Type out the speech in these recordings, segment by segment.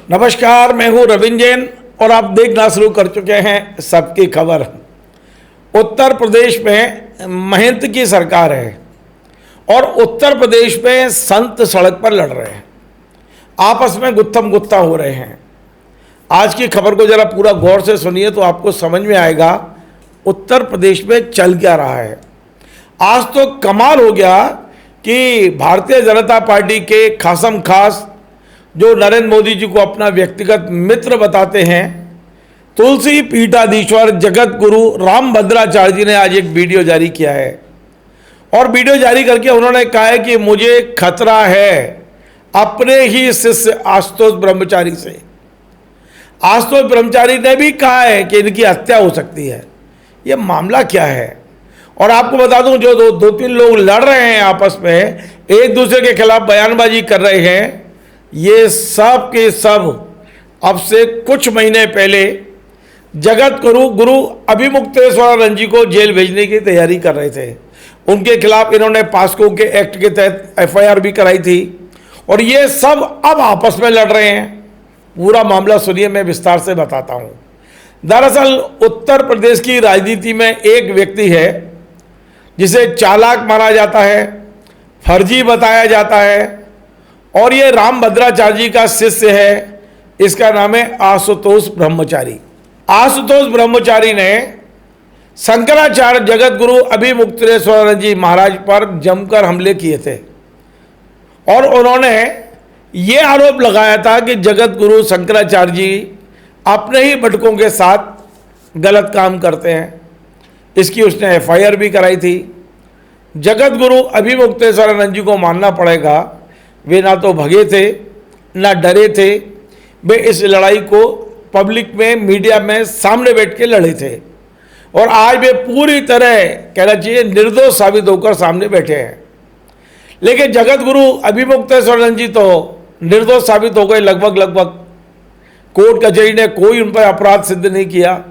नमस्कार, मैं हूं रविंद्र जैन और आप देखना शुरू कर चुके हैं सबकी खबर। उत्तर प्रदेश में महंत की सरकार है और उत्तर प्रदेश में संत सड़क पर लड़ रहे हैं, आपस में गुत्थम गुत्था हो रहे हैं। आज की खबर को जरा पूरा गौर से सुनिए तो आपको समझ में आएगा उत्तर प्रदेश में चल क्या रहा है। आज तो कमाल हो गया कि भारतीय जनता पार्टी के खासम खास जो नरेंद्र मोदी जी को अपना व्यक्तिगत मित्र बताते हैं, तुलसी पीठाधीश्वर जगत गुरु रामभद्राचार्य जी ने आज एक वीडियो जारी किया है और वीडियो जारी करके उन्होंने कहा है कि मुझे खतरा है अपने ही शिष्य आशुतोष ब्रह्मचारी से। आशुतोष ब्रह्मचारी ने भी कहा है कि इनकी हत्या हो सकती है। ये मामला क्या है? और आपको बता दूं, जो दो तीन लोग लड़ रहे हैं आपस में, एक दूसरे के खिलाफ बयानबाजी कर रहे हैं, ये सब के सब अब से कुछ महीने पहले जगत गुरु अभिमुक्तेश्वरानंद जी को जेल भेजने की तैयारी कर रहे थे। उनके खिलाफ इन्होंने पास्को के एक्ट के तहत एफआईआर भी कराई थी और ये सब अब आपस में लड़ रहे हैं। पूरा मामला सुनिए, मैं विस्तार से बताता हूं। दरअसल उत्तर प्रदेश की राजनीति में एक व्यक्ति है जिसे चालाक माना जाता है, फर्जी बताया जाता है और ये रामभद्राचार्य जी का शिष्य है। इसका नाम है आशुतोष ब्रह्मचारी। आशुतोष ब्रह्मचारी ने शंकराचार्य जगत गुरु अभिमुक्तेश्वरानंद जी महाराज पर जमकर हमले किए थे और उन्होंने ये आरोप लगाया था कि जगत गुरु शंकराचार्य जी अपने ही भटकों के साथ गलत काम करते हैं। इसकी उसने एफआईआर भी कराई थी। जगत गुरु अभिमुक्तेश्वरानंद जी को मानना पड़ेगा, वे ना तो भगे थे ना डरे थे। वे इस लड़ाई को पब्लिक में, मीडिया में सामने बैठ के लड़े थे और आज वे पूरी तरह कहना चाहिए निर्दोष साबित होकर सामने बैठे हैं। लेकिन जगत गुरु अभिमुक्तेश्वरानंद जी तो निर्दोष साबित हो गए लगभग। कोर्ट कचहरी ने कोई उन पर अपराध सिद्ध नहीं किया।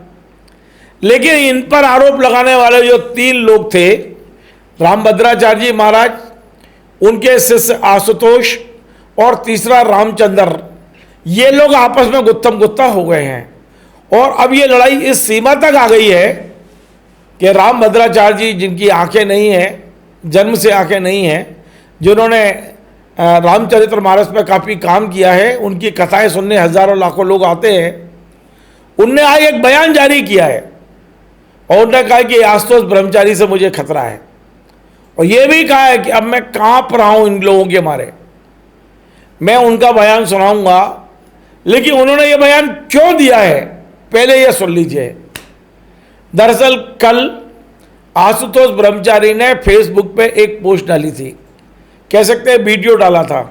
लेकिन इन पर आरोप लगाने वाले जो तीन लोग थे, रामभद्राचार्य जी महाराज, उनके शिष्य आशुतोष और तीसरा रामचंद्र, ये लोग आपस में गुत्थम गुत्था हो गए हैं और अब ये लड़ाई इस सीमा तक आ गई है कि रामभद्राचार्य जी, जिनकी आंखें नहीं हैं, जन्म से आंखें नहीं हैं, जिन्होंने रामचरितमानस में काफ़ी काम किया है, उनकी कथाएं सुनने हजारों लाखों लोग आते हैं, उनने आज एक बयान जारी किया है और उन्होंने कहा कि आशुतोष ब्रह्मचारी से मुझे खतरा है और ये भी कहा है कि अब मैं कांप रहा हूं इन लोगों के मारे। मैं उनका बयान सुनाऊंगा, लेकिन उन्होंने ये बयान क्यों दिया है पहले ये सुन लीजिए। दरअसल कल आशुतोष ब्रह्मचारी ने फेसबुक पे एक पोस्ट डाली थी, कह सकते हैं वीडियो डाला था,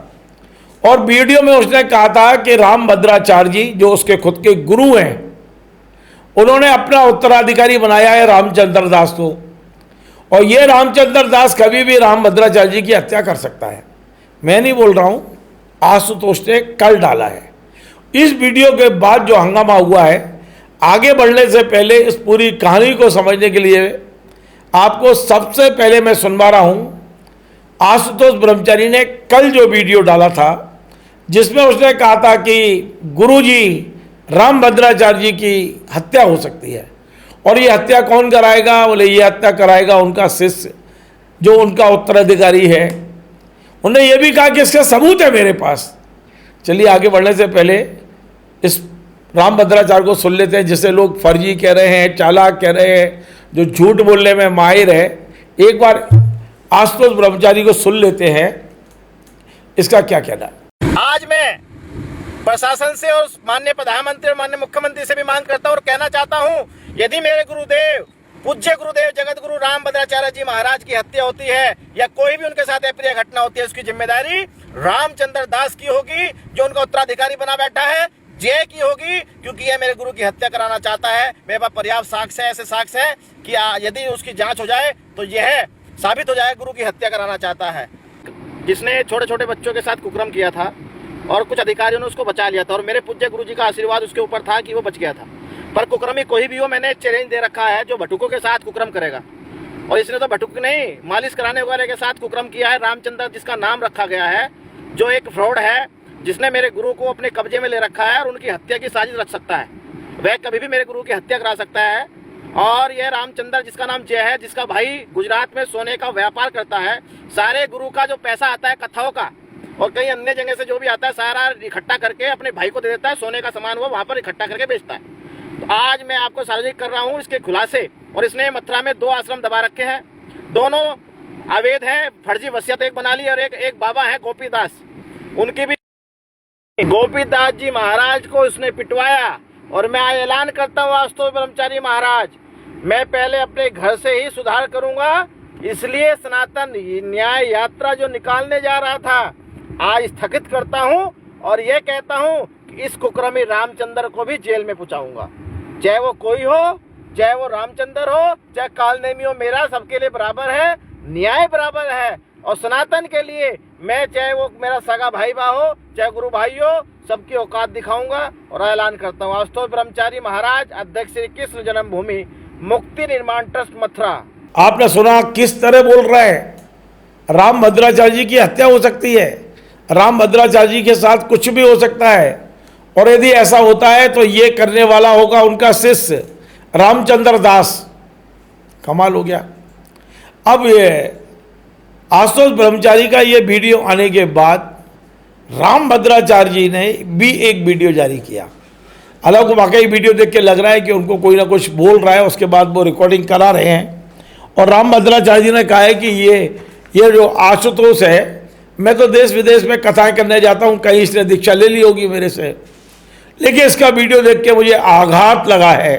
और वीडियो में उसने कहा था कि रामभद्राचार्य जी, जो उसके खुद के गुरु हैं, उन्होंने अपना उत्तराधिकारी बनाया है रामचंद्र दास को और ये रामचंद्र दास कभी भी रामभद्राचार्य जी की हत्या कर सकता है। मैं नहीं बोल रहा हूं, आशुतोष ने कल डाला है। इस वीडियो के बाद जो हंगामा हुआ है, आगे बढ़ने से पहले इस पूरी कहानी को समझने के लिए आपको सबसे पहले मैं सुनवा रहा हूं आशुतोष ब्रह्मचारी ने कल जो वीडियो डाला था, जिसमें उसने कहा था कि गुरुजी रामभद्राचार्य जी की हत्या हो सकती है और ये हत्या कौन कराएगा? बोले ये हत्या कराएगा उनका शिष्य, जो उनका उत्तराधिकारी है। उन्होंने ये भी कहा कि इसका सबूत है मेरे पास। चलिए आगे बढ़ने से पहले इस रामभद्राचार्य को सुन लेते हैं, जिसे लोग फर्जी कह रहे हैं, चालाक कह रहे हैं, जो झूठ बोलने में माहिर है। एक बार आशुतोष ब्रह्मचारी को सुन लेते हैं, इसका क्या कहना है। आज मैं प्रशासन से और माननीय प्रधानमंत्री और माननीय मुख्यमंत्री से भी मांग करता हूं और कहना चाहता हूं, यदि मेरे गुरुदेव, पूज्य गुरुदेव जगत गुरु रामभद्राचार्य जी महाराज की हत्या होती है या कोई भी उनके साथ अप्रिय घटना होती है, उसकी जिम्मेदारी रामचंद्र दास की होगी, जो उनका उत्तराधिकारी बना बैठा है, जय की होगी, क्योंकि यह मेरे गुरु की हत्या कराना चाहता है। मेरे पास पर्याप्त साक्ष्य है, ऐसे साक्ष्य है कि यदि उसकी जांच हो जाए तो यह साबित हो जाए गुरु की हत्या कराना चाहता है। जिसने छोटे छोटे बच्चों के साथ कुकर्म किया था और कुछ अधिकारियों ने उसको बचा लिया था और मेरे पूज्य गुरु जी का आशीर्वाद उसके ऊपर था कि वो बच गया था। पर कुकर्मी कोई भी हो, मैंने चैलेंज दे रखा है, जो भटुकों के साथ कुकर्म करेगा, और इसने तो भटुक नहीं, मालिश कराने वाले के साथ कुकर्म किया है। रामचंद्र जिसका नाम रखा गया है, जो एक फ्रॉड है, जिसने मेरे गुरु को अपने कब्जे में ले रखा है और उनकी हत्या की साजिश रच सकता है, वह कभी भी मेरे गुरु की हत्या करा सकता है। और यह रामचंद्र, जिसका नाम जय है, जिसका भाई गुजरात में सोने का व्यापार करता है, सारे गुरु का जो पैसा आता है कथाओं का और कई अन्य जगह से जो भी आता है सारा इकट्ठा करके अपने भाई को दे देता है। सोने का सामान वो वहां पर इकट्ठा करके बेचता है। तो आज मैं आपको सार्वजनिक कर रहा हूँ इसके खुलासे। और इसने मथुरा में 2 आश्रम दबा रखे हैं, दोनों अवैध है, फर्जी वसीयत एक बना ली। और एक बाबा है गोपीदास, उनकी भी गोपीदास जी महाराज को उसने पिटवाया। और मैं ऐलान करता हूँ आशुतोष ब्रह्मचारी महाराज, मैं पहले अपने घर से ही सुधार करूंगा। इसलिए सनातन न्याय यात्रा जो निकालने जा रहा था आज स्थगित करता हूं और ये कहता हूं कि इस कुकर्मी रामचंद्र को भी जेल में पहुंचाऊंगा। चाहे वो कोई हो, चाहे वो रामचंद्र हो, चाहे कालनेमी हो, मेरा सबके लिए बराबर है, न्याय बराबर है। और सनातन के लिए मैं, चाहे वो मेरा सगा भाई बा हो, चाहे गुरु भाई हो, सबकी औकात दिखाऊंगा। और ऐलान करता हूँ आशुतोष ब्रह्मचारी महाराज, अध्यक्ष श्री कृष्ण जन्मभूमि मुक्ति निर्माण ट्रस्ट मथुरा। आपने सुना किस तरह बोल रहा है, राम भद्राचार्य जी की हत्या हो सकती है, राम भद्राचार्य जी के साथ कुछ भी हो सकता है। और यदि ऐसा होता है तो ये करने वाला होगा उनका शिष्य रामचंद्र दास। कमाल हो गया। अब ये आशुतोष ब्रह्मचारी का ये वीडियो आने के बाद राम भद्राचार्य जी ने भी एक वीडियो जारी किया। हालांकि वाकई वीडियो देख के लग रहा है कि उनको कोई ना कुछ बोल रहा है, उसके बाद वो रिकॉर्डिंग करा रहे हैं। और राम भद्राचार्य जी ने कहा है कि ये जो आशुतोष है, मैं तो देश विदेश में कथाएं करने जाता हूं, कहीं इसने दीक्षा ले ली होगी मेरे से, लेकिन इसका वीडियो देख के मुझे आघात लगा है।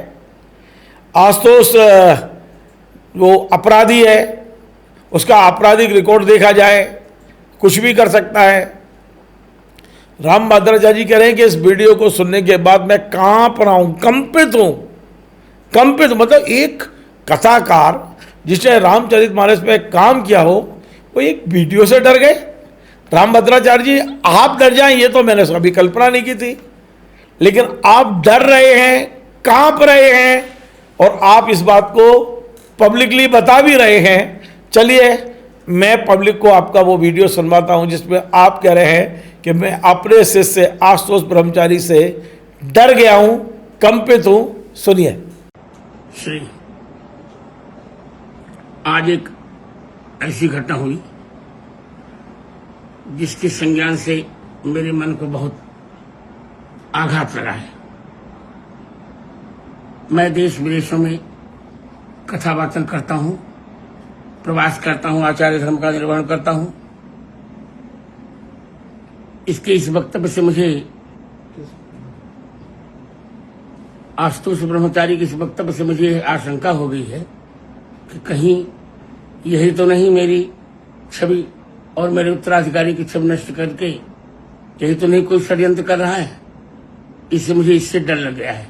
आशुतोष वो अपराधी है, उसका आपराधिक रिकॉर्ड देखा जाए कुछ भी कर सकता है। राम भद्राचार्य जी कह रहे हैं कि इस वीडियो को सुनने के बाद मैं कांप रहा हूं, कंपित हूं। कंपित मतलब एक कथाकार जिसने रामचरितमानस पे काम किया हो, वो एक वीडियो से डर गए। राम भद्राचार्य जी आप डर जाएं ये तो मैंने कभी कल्पना नहीं की थी, लेकिन आप डर रहे हैं, कांप रहे हैं और आप इस बात को पब्लिकली बता भी रहे हैं। चलिए मैं पब्लिक को आपका वो वीडियो सुनवाता हूं जिसमें आप कह रहे हैं कि मैं अपने शिष्य आशुतोष ब्रह्मचारी से डर गया हूं, कंपित हूं। सुनिए। श्री आज एक ऐसी घटना हुई जिसके संज्ञान से मेरे मन को बहुत आघात लगा है। मैं देश विदेशों में कथावाचन करता हूं, प्रवास करता हूं, आचार्य धर्म का निर्वहन करता हूं। इसके इस वक्तव्य से मुझे आशुतोष ब्रह्मचारी के इस वक्तव्य से मुझे आशंका हो गई है कि कहीं यही तो नहीं मेरी छवि और मेरे उत्तराधिकारी की छवि नष्ट करके यही तो नहीं कोई षड्यंत्र कर रहा है। इससे मुझे इससे डर लग गया है।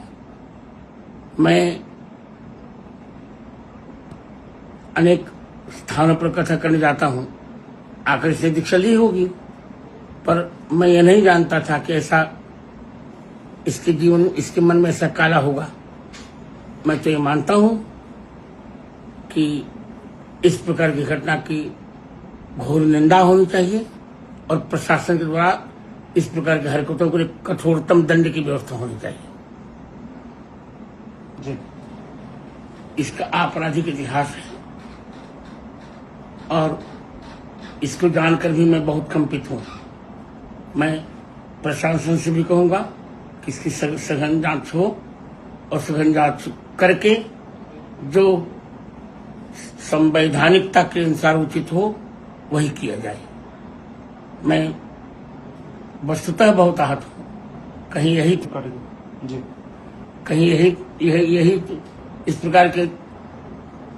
मैं अनेक स्थानों पर कथा करने जाता हूं, आकर इससे दीक्षा ली होगी, पर मैं ये नहीं जानता था कि ऐसा इसके जीवन, इसके मन में ऐसा काला होगा। मैं तो ये मानता हूं कि इस प्रकार की घटना की घोर निंदा होनी चाहिए और प्रशासन के द्वारा इस प्रकार की हरकतों के लिए कठोरतम दंड की व्यवस्था होनी चाहिए। इसका आपराधिक इतिहास है और इसको जानकर भी मैं बहुत कंपित हूं। मैं प्रशासन से भी कहूंगा कि इसकी सघन जांच हो और सघन जांच करके जो संवैधानिकता के अनुसार उचित हो वही किया जाए। मैं वस्तुतः बहुत आहत हूं। कहीं यही जी, कहीं यही इस प्रकार के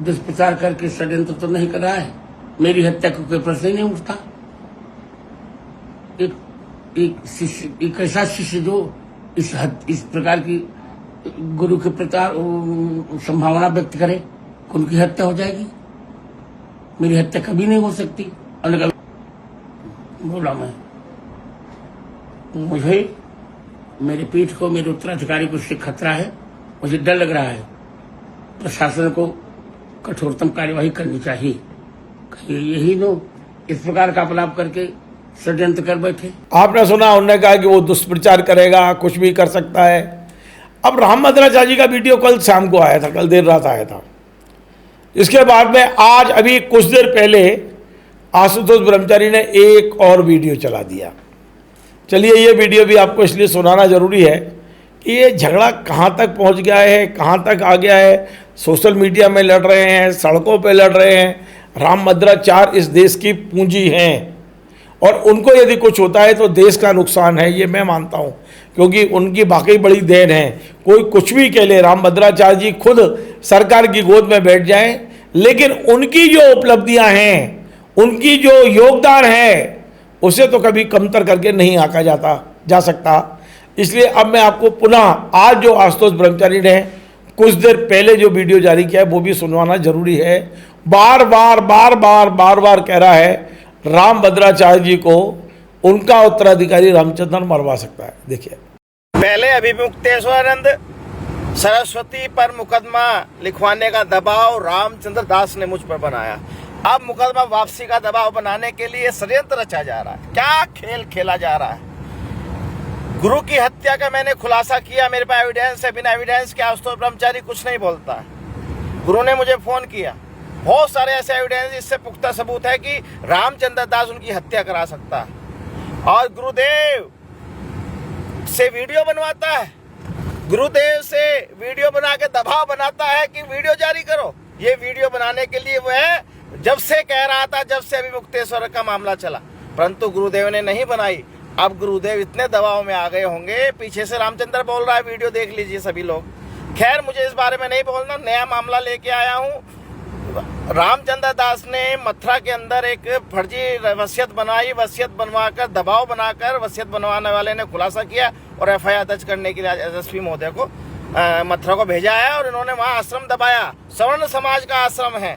दुष्प्रचार करके षड्यंत्र तो नहीं कर रहा है। मेरी हत्या को कोई प्रश्न ही नहीं उठता। एक ऐसा शिष्य जो इस प्रकार की गुरु के प्रचार संभावना व्यक्त करे, उनकी हत्या हो जाएगी। मेरी हत्या कभी नहीं हो सकती। बोला मैं, मुझे मेरे पीठ को, मेरे उत्तराधिकारी को इससे खतरा है, मुझे डर लग रहा है। प्रशासन को कठोरतम कार्यवाही करनी चाहिए। यही नो इस प्रकार का अपलाप करके षड्यंत्र कर बैठे। आपने सुना, उन्होंने कहा कि वो दुष्प्रचार करेगा, कुछ भी कर सकता है। अब रामभद्राचार्य जी का वीडियो कल शाम को आया था, कल देर रात आया था। इसके बाद में आज अभी कुछ देर पहले आशुतोष ब्रह्मचारी ने एक और वीडियो चला दिया। चलिए, ये वीडियो भी आपको इसलिए सुनाना जरूरी है कि ये झगड़ा कहाँ तक पहुँच गया है, कहाँ तक आ गया है। सोशल मीडिया में लड़ रहे हैं, सड़कों पे लड़ रहे हैं। रामभद्राचार्य इस देश की पूंजी हैं और उनको यदि कुछ होता है तो देश का नुकसान है, ये मैं मानता हूँ, क्योंकि उनकी वाकई बड़ी देन है। कोई कुछ भी कह ले, रामभद्राचार्य जी खुद सरकार की गोद में बैठ जाएं, लेकिन उनकी जो उपलब्धियां हैं, उनकी जो योगदान है, उसे तो कभी कमतर करके नहीं आंका जा सकता। इसलिए अब मैं आपको पुनः आज जो आशुतोष ब्रह्मचारी ने कुछ देर पहले जो वीडियो जारी किया है वो भी सुनवाना जरूरी है। बार बार कह रहा है रामभद्राचार्य जी को उनका उत्तराधिकारी रामचंद्र मरवा सकता है। देखिए, पहले अभिमुक्तेश्वरानंद सरस्वती पर मुकदमा लिखवाने का दबाव रामचंद्र दास ने मुझ पर बनाया। अब मुकदमा वापसी का दबाव बनाने के लिए षड्यंत्र रचा जा रहा है। क्या खेल खेला जा रहा है। गुरु की हत्या का मैंने खुलासा किया, मेरे पास एविडेंस है। बिना एविडेंस के आशुतोष ब्रह्मचारी कुछ नहीं बोलता है। गुरु ने मुझे फोन किया, बहुत सारे ऐसे एविडेंस, इससे पुख्ता सबूत है कि रामचंद्र दास उनकी हत्या करा सकता है। और गुरुदेव से वीडियो बनवाता है, गुरुदेव से वीडियो बना के दबाव बनाता है कि वीडियो जारी करो। ये वीडियो बनाने के लिए वह जब से कह रहा था, जब से अभिमुक्तेश्वर का मामला चला, परंतु गुरुदेव ने नहीं बनाई। अब गुरुदेव इतने दबाव में आ गए होंगे, पीछे से रामचंद्र बोल रहा है, वीडियो देख लीजिए सभी लोग। खैर, मुझे इस बारे में नहीं बोलना, नया मामला लेके आया हूँ। रामचंद्र दास ने मथुरा के अंदर एक फर्जी वसीयत बनवाई, वसीयत बनवाकर दबाव बनाकर वसीयत बनवाने वाले ने खुलासा किया और एफआईआर दर्ज करने के लिए एसएसपी महोदय को मथुरा को भेजा है और इन्होंने वहां आश्रम दबाया। सवर्ण समाज का आश्रम है,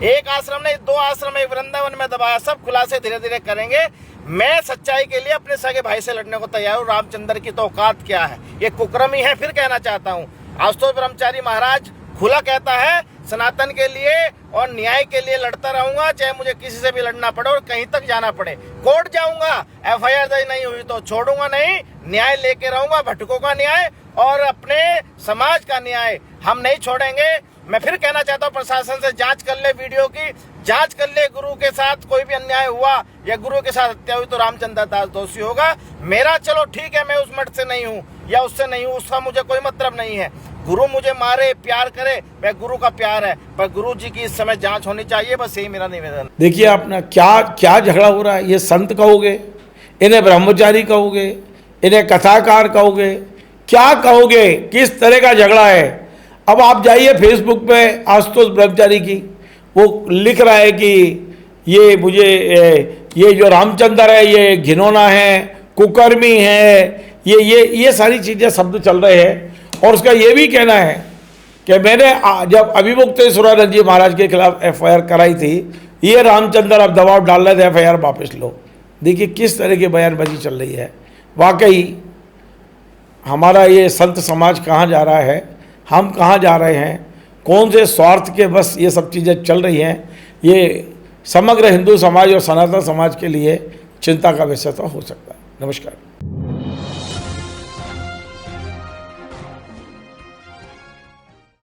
एक आश्रम नहीं, 2 आश्रम, एक वृंदावन में दबाया। सब खुलासे धीरे धीरे करेंगे। मैं सच्चाई के लिए अपने सगे भाई से लड़ने को तैयार हूँ। रामचंद्र की तो औकात क्या है, ये कुकर्मी है। फिर कहना चाहता हूँ, आशुतोष ब्रह्मचारी महाराज खुला कहता है सनातन के लिए और न्याय के लिए लड़ता रहूंगा, चाहे मुझे किसी से भी लड़ना पड़े और कहीं तक जाना पड़े। कोर्ट जाऊंगा, एफआईआर दर्ज नहीं हुई तो छोड़ूंगा नहीं, न्याय लेके रहूंगा। भटकों का न्याय और अपने समाज का न्याय हम नहीं छोड़ेंगे। मैं फिर कहना चाहता हूँ, प्रशासन से जांच कर ले, वीडियो की जांच कर ले। गुरु के साथ कोई भी अन्याय हुआ या गुरु के साथ हत्या हुई तो रामचंद्र दास दोषी होगा। मेरा चलो ठीक है, मैं उस मठ से नहीं हूँ या उससे नहीं हूँ, उसका मुझे कोई मतलब नहीं है। गुरु मुझे मारे, प्यार करे, मैं गुरु का प्यार है, पर गुरु जी की इस समय जांच होनी चाहिए। बस यही मेरा निवेदन। देखिए आपने क्या झगड़ा हो रहा है। ये संत कहोगे, इन्हें ब्रह्मचारी कहोगे, इन्हें कथाकार कहोगे, क्या कहोगे, किस तरह का झगड़ा है। अब आप जाइए फेसबुक पे, आशुतोष ब्रह्मचारी की वो लिख रहा है कि ये मुझे ये जो रामचंद्र है ये घिनौना है, कुकर्मी है, ये सारी चीज़ें शब्द चल रहे हैं। और उसका ये भी कहना है कि मैंने जब अभिमुक्तेश्वरानंद जी महाराज के खिलाफ एफआईआर कराई थी, ये रामचंद्र अब दबाव डाल रहे थे एफआईआर वापस लो। देखिए किस तरह की बयानबाजी चल रही है। वाकई हमारा ये संत समाज कहाँ जा रहा है, हम कहाँ जा रहे हैं, कौन से स्वार्थ के बस ये सब चीज़ें चल रही हैं, ये समग्र हिंदू समाज और सनातन समाज के लिए चिंता का विषय तो हो सकता है। नमस्कार।